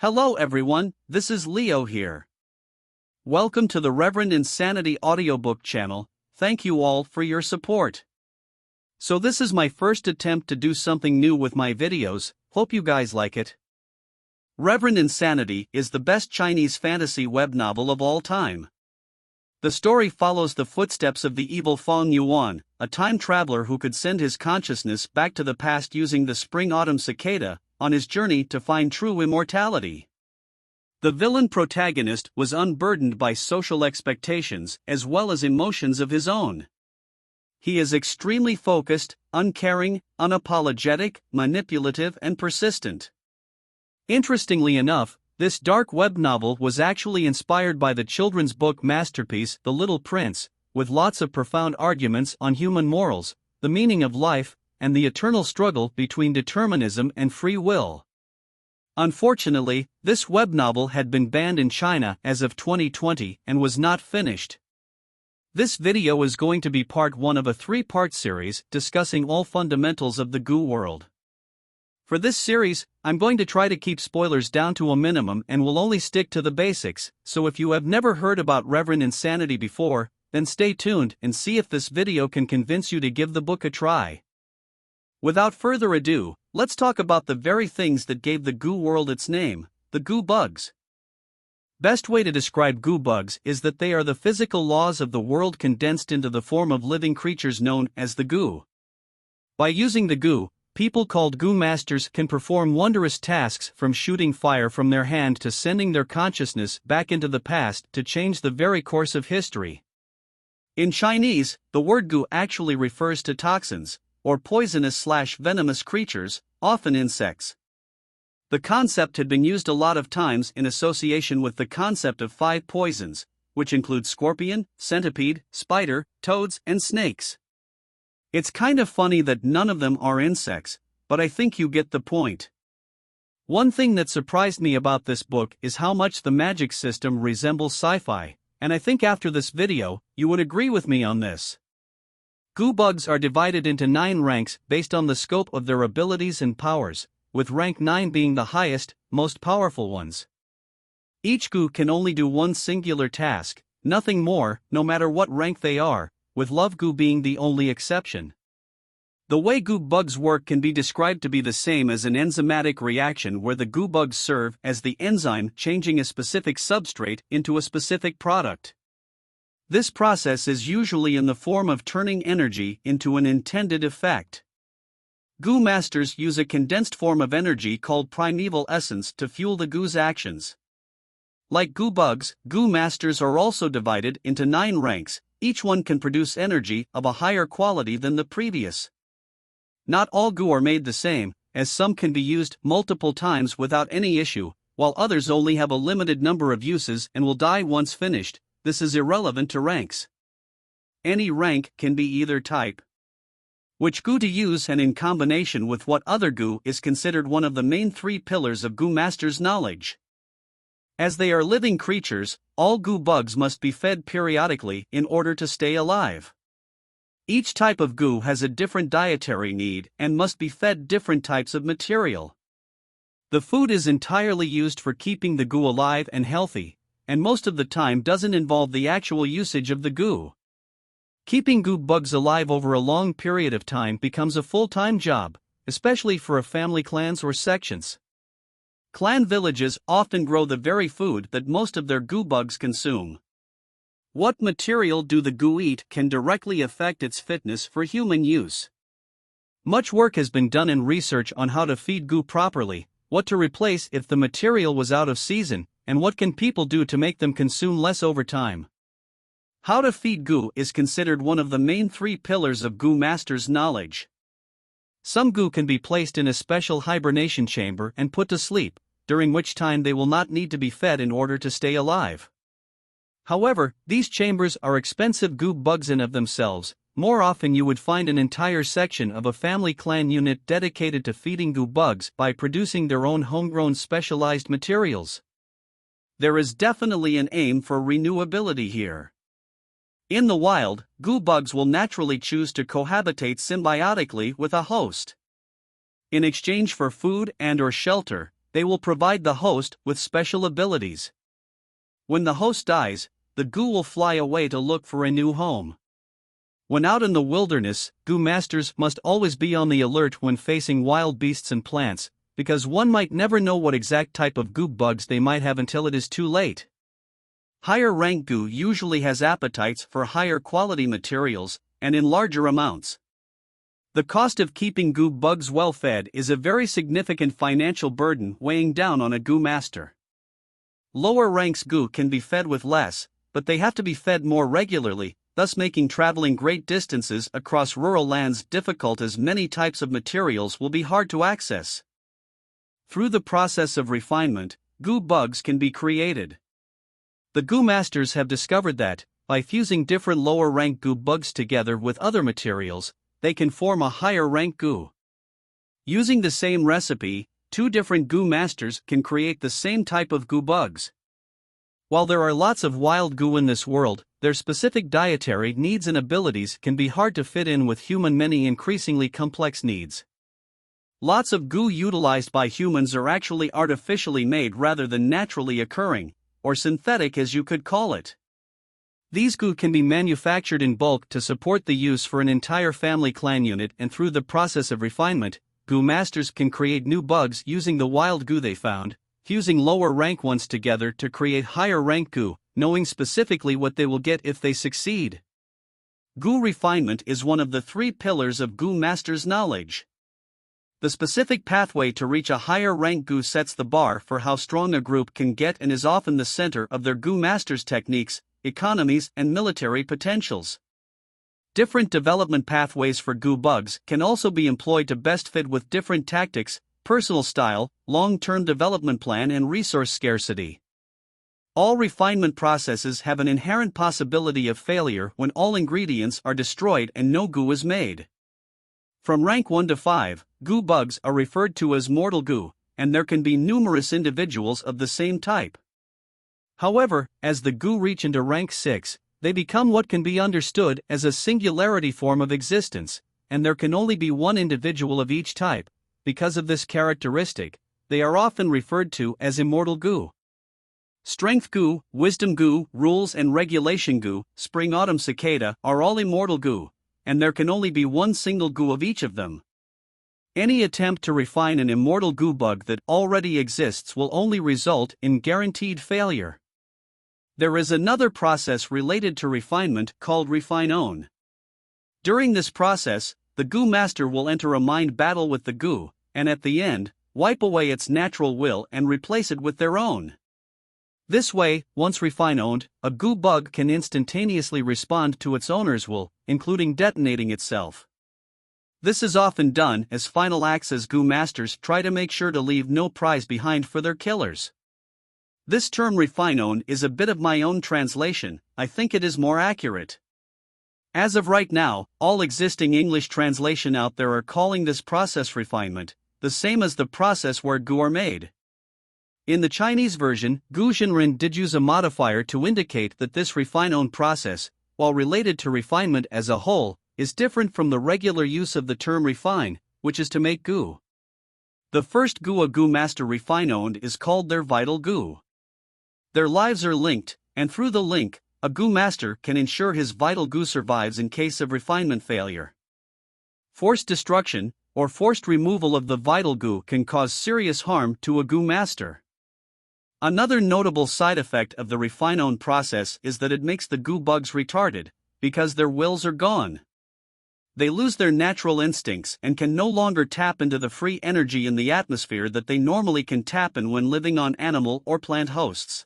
Hello everyone, this is Leo here. Welcome to the Reverend Insanity audiobook channel. Thank you all for your support. So this is my first attempt to do something new with my videos, hope you guys like it. Reverend Insanity is the best Chinese fantasy web novel of all time. The story follows the footsteps of the evil Feng Yuan, a time traveler who could send his consciousness back to the past using the spring-autumn cicada, on his journey to find true immortality. The villain protagonist was unburdened by social expectations as well as emotions of his own. He is extremely focused, uncaring, unapologetic, manipulative, and persistent. Interestingly enough, this dark web novel was actually inspired by the children's book masterpiece The Little Prince, with lots of profound arguments on human morals, the meaning of life, and the eternal struggle between determinism and free will. Unfortunately, this web novel had been banned in China as of 2020 and was not finished. This video is going to be part 1 of a 3-part series discussing all fundamentals of the Gu world. For this series, I'm going to try to keep spoilers down to a minimum and will only stick to the basics, so if you have never heard about Reverend Insanity before, then stay tuned and see if this video can convince you to give the book a try. Without further ado, let's talk about the very things that gave the Gu world its name, the Gu bugs. Best way to describe Gu bugs is that they are the physical laws of the world condensed into the form of living creatures known as the Gu. By using the Gu, people called Gu masters can perform wondrous tasks from shooting fire from their hand to sending their consciousness back into the past to change the very course of history. In Chinese, the word Gu actually refers to toxins, or poisonous/venomous creatures, often insects. The concept had been used a lot of times in association with the concept of 5 poisons, which include scorpion, centipede, spider, toads, and snakes. It's kind of funny that none of them are insects, but I think you get the point. One thing that surprised me about this book is how much the magic system resembles sci-fi, and I think after this video, you would agree with me on this. Gu bugs are divided into 9 ranks based on the scope of their abilities and powers, with rank 9 being the highest, most powerful ones. Each Gu can only do one singular task, nothing more, no matter what rank they are, with Love Gu being the only exception. The way Gu bugs work can be described to be the same as an enzymatic reaction where the Gu bugs serve as the enzyme changing a specific substrate into a specific product. This process is usually in the form of turning energy into an intended effect. Gu masters use a condensed form of energy called primeval essence to fuel the Gu's actions. Like Gu bugs, Gu masters are also divided into 9 ranks, each one can produce energy of a higher quality than the previous. Not all Gu are made the same, as some can be used multiple times without any issue, while others only have a limited number of uses and will die once finished. This is irrelevant to ranks. Any rank can be either type. Which Gu to use and in combination with what other Gu is considered one of the main 3 pillars of Gu masters' knowledge. As they are living creatures, all Gu bugs must be fed periodically in order to stay alive. Each type of Gu has a different dietary need and must be fed different types of material. The food is entirely used for keeping the Gu alive and healthy, and most of the time doesn't involve the actual usage of the Gu. Keeping Gu bugs alive over a long period of time becomes a full-time job, especially for family clans or sections. Clan villages often grow the very food that most of their Gu bugs consume. What material do the Gu eat can directly affect its fitness for human use. Much work has been done in research on how to feed Gu properly, what to replace if the material was out of season, and what can people do to make them consume less over time. How to feed Gu is considered one of the main 3 pillars of Gu masters' knowledge. Some Gu can be placed in a special hibernation chamber and put to sleep, during which time they will not need to be fed in order to stay alive. However, these chambers are expensive Gu bugs in of themselves. More often you would find an entire section of a family clan unit dedicated to feeding Gu bugs by producing their own homegrown specialized materials. There is definitely an aim for renewability here. In the wild, Gu bugs will naturally choose to cohabitate symbiotically with a host. In exchange for food and/or shelter, they will provide the host with special abilities. When the host dies, the goo will fly away to look for a new home. When out in the wilderness, goo masters must always be on the alert when facing wild beasts and plants, because one might never know what exact type of goo bugs they might have until it is too late. Higher rank goo usually has appetites for higher quality materials, and in larger amounts. The cost of keeping goo bugs well fed is a very significant financial burden weighing down on a goo master. Lower ranks goo can be fed with less, but they have to be fed more regularly, thus making traveling great distances across rural lands difficult as many types of materials will be hard to access. Through the process of refinement, goo bugs can be created. The goo masters have discovered that, by fusing different lower rank goo bugs together with other materials, they can form a higher rank goo. Using the same recipe, two different goo masters can create the same type of goo bugs. While there are lots of wild goo in this world, their specific dietary needs and abilities can be hard to fit in with human many increasingly complex needs. Lots of goo utilized by humans are actually artificially made rather than naturally occurring, or synthetic as you could call it. These goo can be manufactured in bulk to support the use for an entire family clan unit, and through the process of refinement, goo masters can create new bugs using the wild goo they found, fusing lower rank ones together to create higher rank goo, knowing specifically what they will get if they succeed. Goo refinement is one of the three pillars of goo masters' knowledge. The specific pathway to reach a higher rank goo sets the bar for how strong a group can get and is often the center of their goo masters' techniques, economies, and military potentials. Different development pathways for goo bugs can also be employed to best fit with different tactics, personal style, long-term development plan, and resource scarcity. All refinement processes have an inherent possibility of failure when all ingredients are destroyed and no goo is made. From rank 1 to 5, goo bugs are referred to as mortal goo, and there can be numerous individuals of the same type. However, as the goo reach into rank 6, they become what can be understood as a singularity form of existence, and there can only be one individual of each type. Because of this characteristic, they are often referred to as immortal goo. Strength goo, wisdom goo, rules and regulation goo, spring-autumn cicada are all immortal goo, and there can only be one single goo of each of them. Any attempt to refine an immortal goo bug that already exists will only result in guaranteed failure. There is another process related to refinement called refine-own. During this process, the goo master will enter a mind battle with the goo, and at the end, wipe away its natural will and replace it with their own. This way, once refine-owned, a goo bug can instantaneously respond to its owner's will, including detonating itself. This is often done as final acts as goo masters try to make sure to leave no prize behind for their killers. This term refine-owned is a bit of my own translation. I think it is more accurate. As of right now, all existing English translation out there are calling this process refinement, the same as the process where goo are made. In the Chinese version, Zhen Ren did use a modifier to indicate that this refine-own process, while related to refinement as a whole, is different from the regular use of the term refine, which is to make goo. The first goo a goo master refine-owned is called their vital goo. Their lives are linked, and through the link, a goo master can ensure his vital goo survives in case of refinement failure. Forced destruction, or forced removal of the vital goo can cause serious harm to a goo master. Another notable side effect of the refine-own process is that it makes the goo bugs retarded, because their wills are gone. They lose their natural instincts and can no longer tap into the free energy in the atmosphere that they normally can tap in when living on animal or plant hosts.